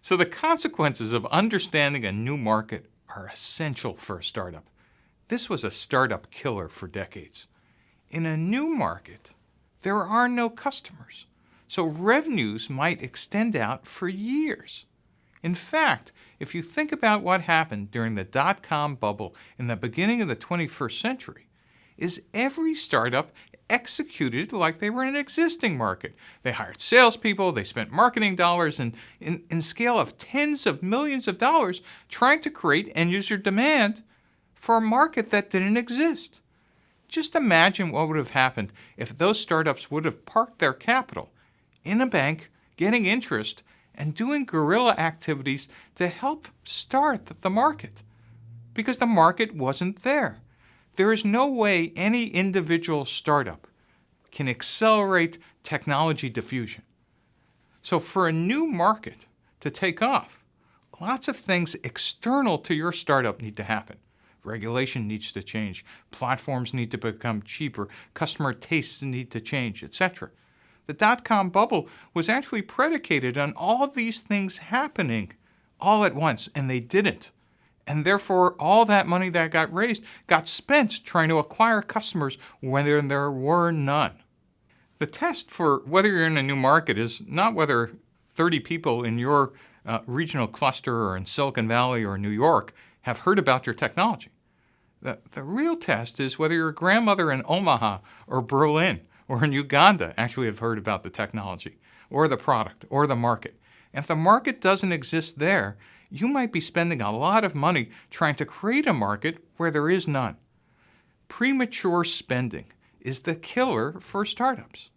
So the consequences of understanding a new market are essential for a startup. This was a startup killer for decades. In a new market, there are no customers, so revenues might extend out for years. In fact, if you think about what happened during the dot-com bubble in the beginning of the 21st century, is every startup executed like they were in an existing market. They hired salespeople, they spent marketing dollars in scale of tens of millions of dollars trying to create end-user demand for a market that didn't exist. Just imagine what would have happened if those startups would have parked their capital in a bank, getting interest, and doing guerrilla activities to help start the market, because the market wasn't there. There is no way any individual startup can accelerate technology diffusion. So for a new market to take off, lots of things external to your startup need to happen. Regulation needs to change, platforms need to become cheaper, customer tastes need to change, etc. The dot-com bubble was actually predicated on all of these things happening all at once, and they didn't. And therefore, all that money that got raised got spent trying to acquire customers when there were none. The test for whether you're in a new market is not whether 30 people in your regional cluster or in Silicon Valley or New York have heard about your technology. The real test is whether your grandmother in Omaha or Berlin or in Uganda actually have heard about the technology or the product or the market. And if the market doesn't exist there, you might be spending a lot of money trying to create a market where there is none. Premature spending is the killer for startups.